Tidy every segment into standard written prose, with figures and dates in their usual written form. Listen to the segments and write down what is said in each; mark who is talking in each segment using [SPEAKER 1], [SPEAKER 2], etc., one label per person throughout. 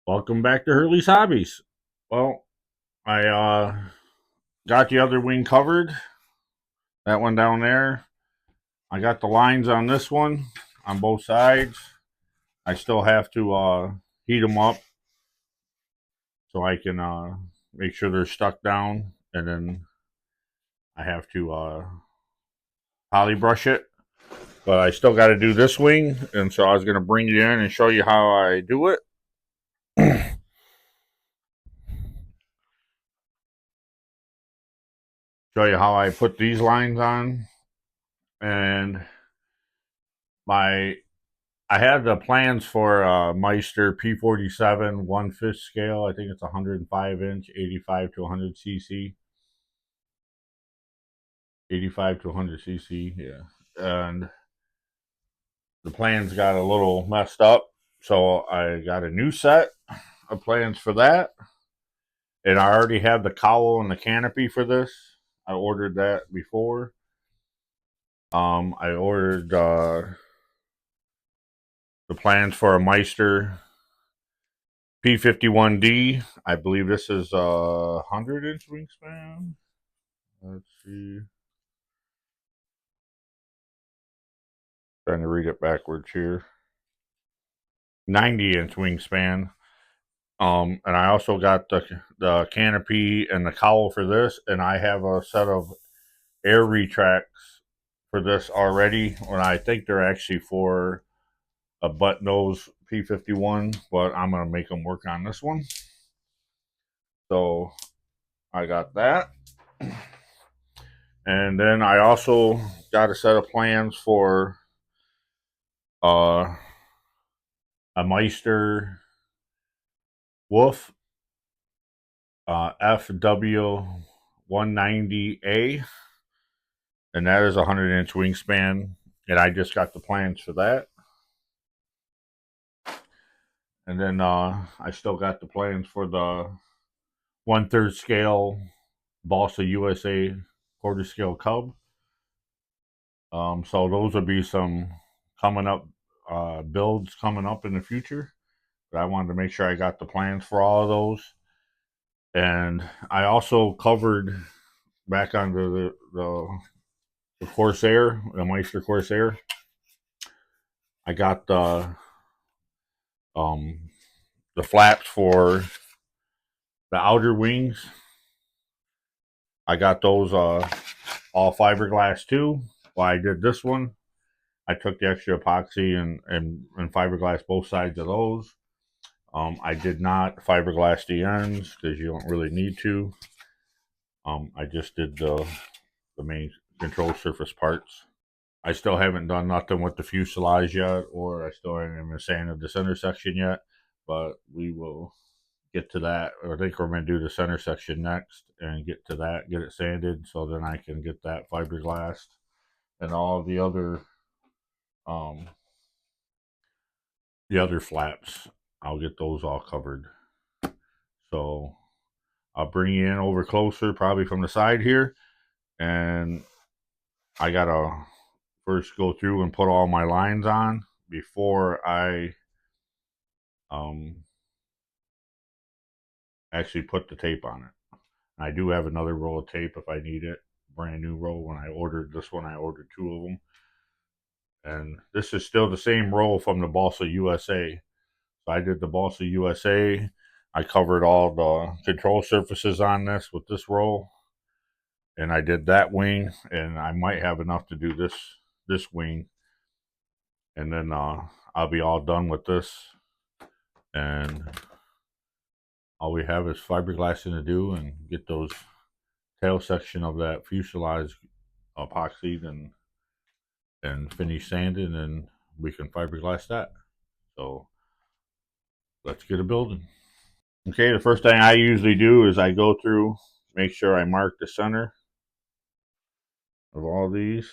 [SPEAKER 1] Welcome back to Hurley's Hobbies. Well, I got the other wing covered. That one down there. I got the lines on this one on both sides. I still have to heat them up so I can make sure they're stuck down, and then I have to poly brush it. But I still got to do this wing, and so I was going to bring you in and show you how I do it. Show you how I put these lines on, and I had the plans for Meister P47 1/5 scale. I think it's 105 inch, 85 to 100 cc. 85 to 100 cc, yeah. And the plans got a little messed up, so I got a new set of plans for that. And I already have the cowl and the canopy for this. I ordered that before. I ordered the plans for a Meister P51D. I believe this is a 100-inch wingspan. Let's see. Trying to read it backwards here. 90-inch wingspan. And I also got the canopy and the cowl for this, and I have a set of air retracts for this already. And I think they're actually for a butt nose P51, but I'm gonna make them work on this one. So I got that. And then I also got a set of plans for a Meister Wolf FW 190A, and that is a 100-inch wingspan, and I just got the plans for that. And then I still got the plans for the 1/3 scale Balsa USA quarter scale cub. So those will be some coming up builds coming up in the future. But I wanted to make sure I got the plans for all of those. And I also covered back onto the Corsair, the Meister Corsair. I got the flaps for the outer wings. I got those all fiberglass too. Well, I did this one. I took the extra epoxy and fiberglass both sides of those. I did not fiberglass the ends because you don't really need to. I just did the main control surface parts. I still haven't done nothing with the fuselage yet, or I still haven't even sanded the center section yet, but we will get to that. I think we're going to do the center section next and get to that, get it sanded, so then I can get that fiberglassed, and all the other flaps, I'll get those all covered. So I'll bring you in over closer, probably from the side here, and I gotta first go through and put all my lines on before I actually put the tape on it. I do have another roll of tape if I need it, brand new roll. When I ordered this one, I ordered 2 of them, and this is still the same roll from the Balsa USA. So I did the Balsa USA. I covered all the control surfaces on this with this roll, and I did that wing, and I might have enough to do this wing, and then I'll be all done with this, and all we have is fiberglassing to do and get those tail section of that fuselage epoxied and finish sanding, and we can fiberglass that. So let's get a building. Okay, the first thing I usually do is I go through, make sure I mark the center of all these.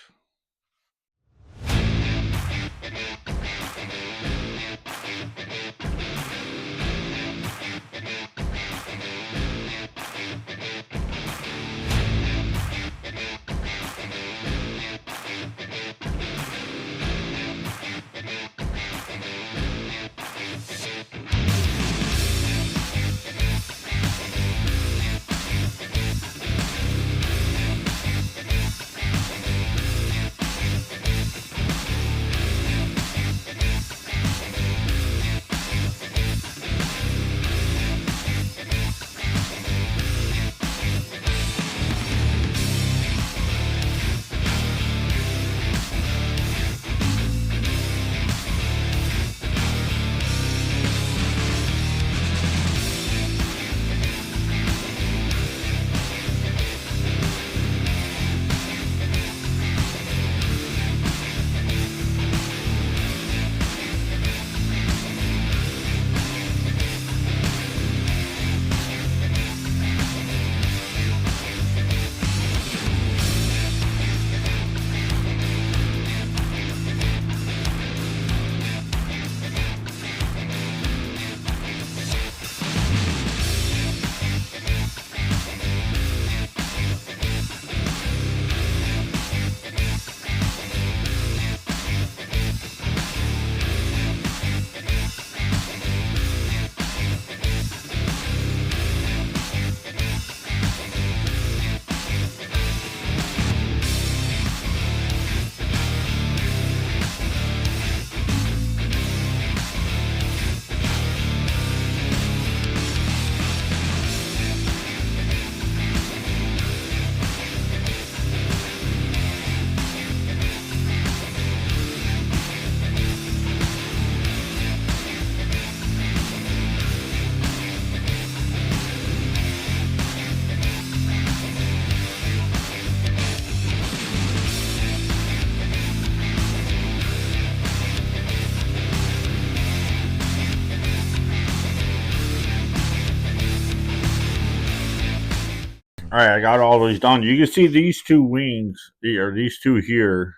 [SPEAKER 1] right, I got all these done. You can see these two wings, or these two here,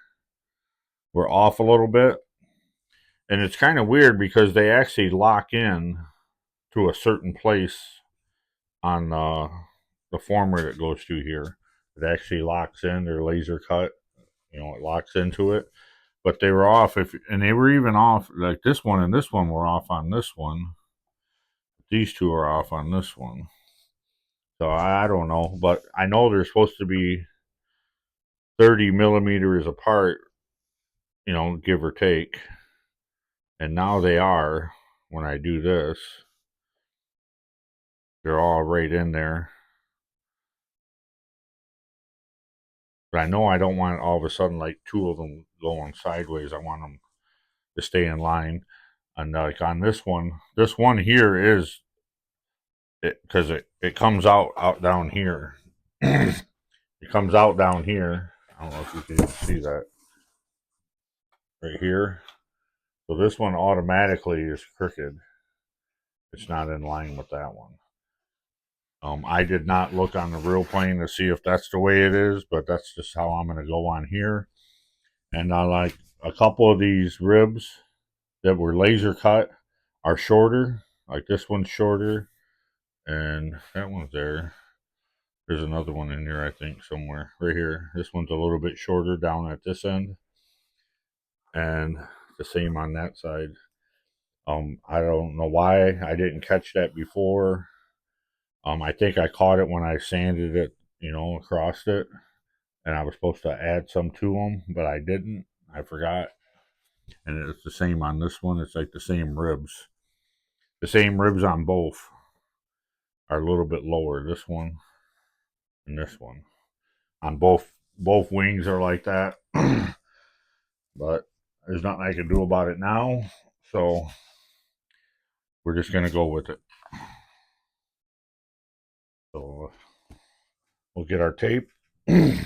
[SPEAKER 1] were off a little bit. And it's kind of weird because they actually lock in to a certain place on the former that goes through here. It actually locks in. They're laser cut. You know, it locks into it. But they were off, and they were even off, like this one and this one were off on this one. These two are off on this one. So I don't know, but I know they're supposed to be 30 millimeters apart, you know, give or take. And now they are. When I do this, they're all right in there. But I know I don't want all of a sudden like two of them going sideways. I want them to stay in line. And like on this one here is it, because it comes out down here. It comes out down here. I don't know if you can even see that right here. So this one automatically is crooked. It's not in line with that one. I did not look on the real plane to see if that's the way it is, but that's just how I'm going to go on here. And I like a couple of these ribs that were laser cut are shorter. Like this one's shorter, and that one's there. There's another one in here, I think, somewhere. Right here. This one's a little bit shorter down at this end. And the same on that side. I don't know why I didn't catch that before. I think I caught it when I sanded it, you know, across it. And I was supposed to add some to them, but I didn't. I forgot. And it's the same on this one. It's like the same ribs. The same ribs on both are a little bit lower. This one and this one. On both wings are like that. But there's nothing I can do about it now. So we're just going to go with it. So we'll get our tape. And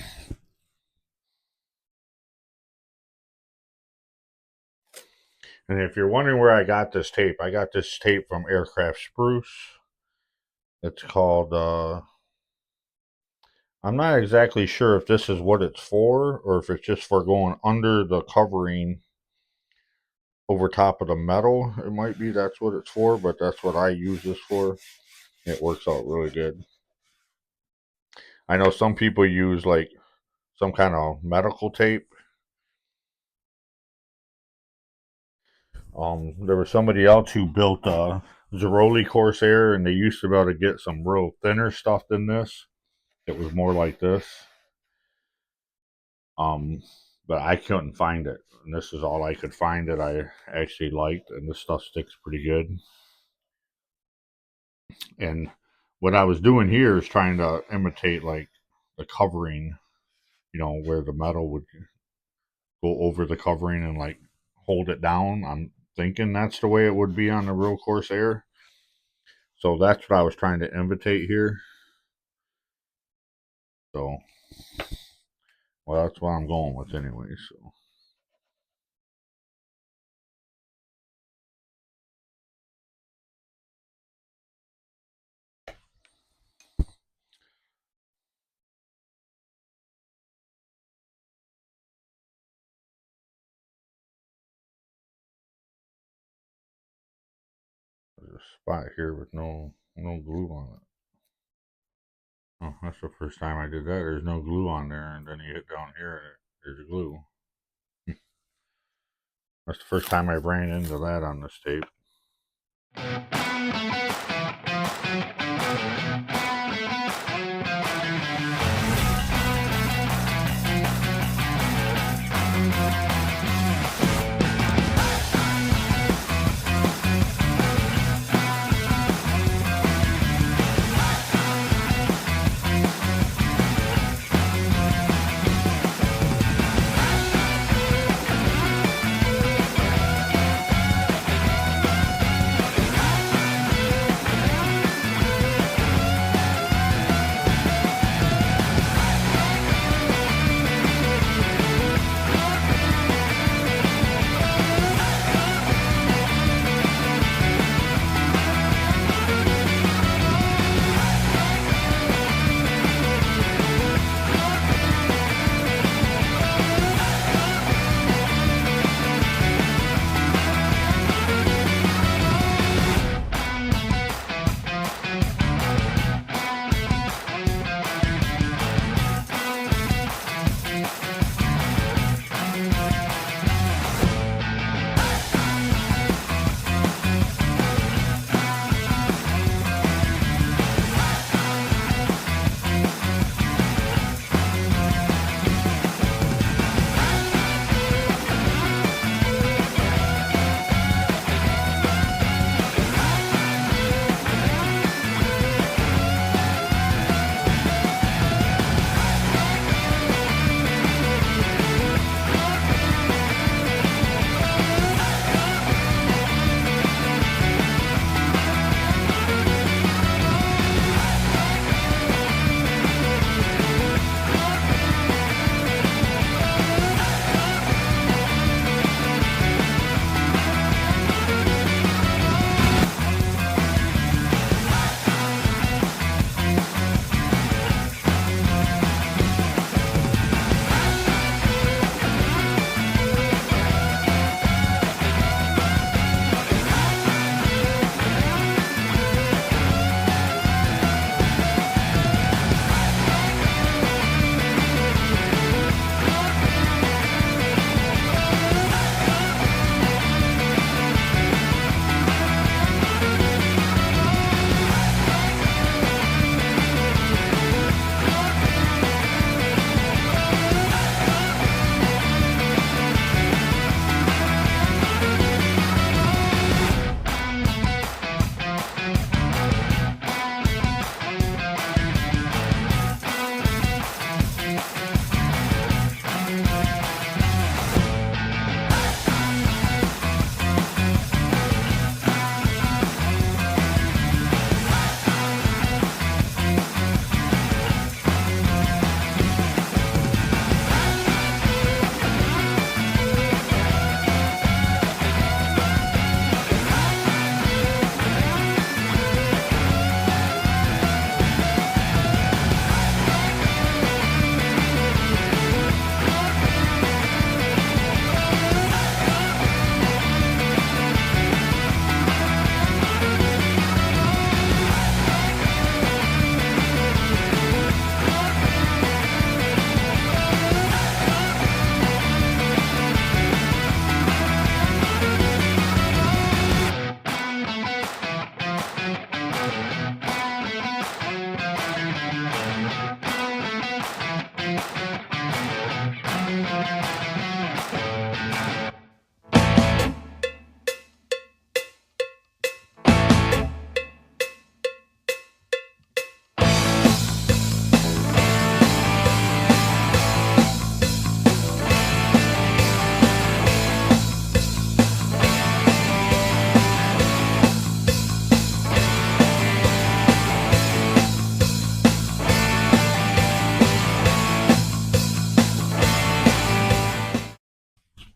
[SPEAKER 1] if you're wondering where I got this tape from Aircraft Spruce. It's called, I'm not exactly sure if this is what it's for, or if it's just for going under the covering over top of the metal. It might be that's what it's for, but that's what I use this for. It works out really good. I know some people use like some kind of medical tape. There was somebody else who built a S62 Corsair, and they used to be able to get some real thinner stuff than this. It was more like this. But I couldn't find it. And this is all I could find that I actually liked, and this stuff sticks pretty good. And what I was doing here is trying to imitate like the covering, you know, where the metal would go over the covering and like hold it down. I'm thinking that's the way it would be on the real Corsair. So that's what I was trying to imitate here. So, well, that's what I'm going with anyway. So. There's a spot here with no glue on it. Oh, that's the first time I did that. There's no glue on there, and then you hit down here and there's glue. That's the first time I ran into that on this tape.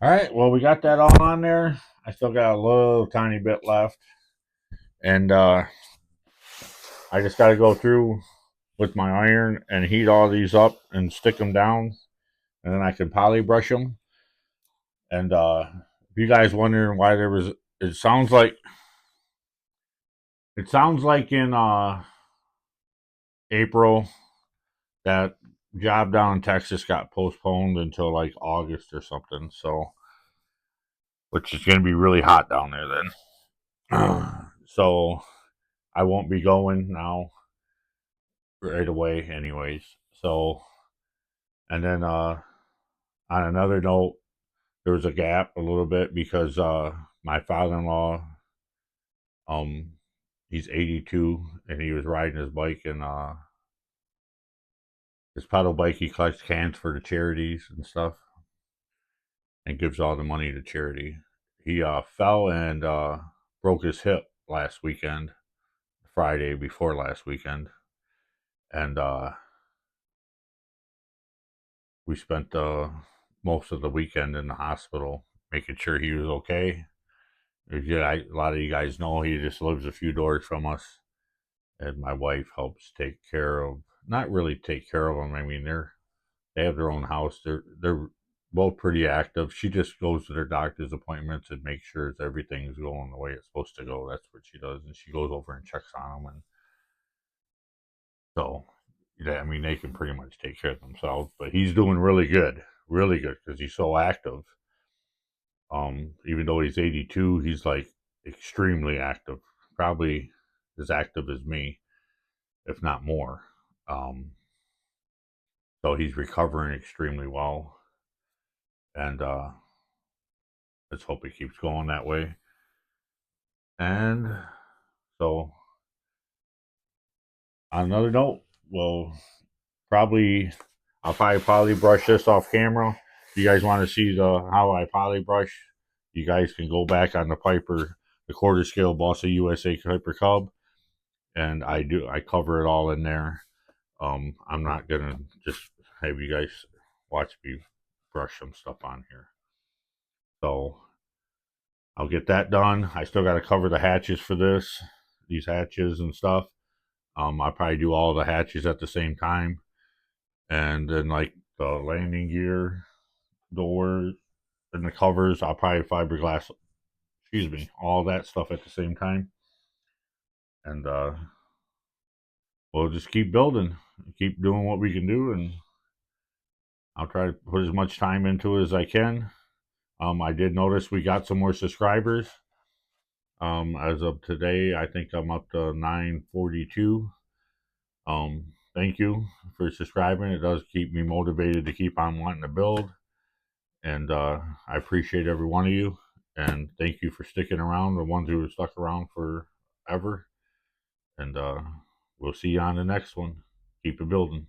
[SPEAKER 1] All right, well, we got that all on there. I still got a little tiny bit left, and I just got to go through with my iron and heat all these up and stick them down, and then I can poly brush them. And if you guys wondering why there was, it sounds like in April that job down in Texas got postponed until like August or something. So, which is going to be really hot down there then. So I won't be going now right away, anyways. So, and then on another note, there was a gap a little bit because my father-in-law, um, he's 82 and he was riding his bike and his pedal bike. He collects cans for the charities and stuff and gives all the money to charity. He fell and broke his hip last weekend, Friday before last weekend, and we spent most of the weekend in the hospital making sure he was okay. Yeah, a lot of you guys know he just lives a few doors from us, and my wife helps take care of. Not really take care of him. I mean, they have their own house. They're both pretty active. She just goes to their doctor's appointments and makes sure everything's going the way it's supposed to go. That's what she does, and she goes over and checks on them. And so, yeah, I mean, they can pretty much take care of themselves. But he's doing really good because he's so active. Even though he's 82, he's like extremely active, probably as active as me, if not more. Um, so he's recovering extremely well, and let's hope it keeps going that way. And so, on another note, probably I'll probably poly brush this off camera. If you guys want to see how I poly brush, you guys can go back on the Piper, the quarter scale Bossa USA Piper Cub, and I cover it all in there. I'm not gonna just have you guys watch me brush some stuff on here. So I'll get that done. I still got to cover the hatches for these hatches and stuff. I'll probably do all the hatches at the same time, and then like the landing gear, doors, and the covers, I'll probably fiberglass. Excuse me, all that stuff at the same time, and we'll just keep building, keep doing what we can do, and I'll try to put as much time into it as I can. I did notice we got some more subscribers. As of today, I think I'm up to 942. Thank you for subscribing. It does keep me motivated to keep on wanting to build. And I appreciate every one of you. And thank you for sticking around, the ones who have stuck around forever. And we'll see you on the next one. Keep it building.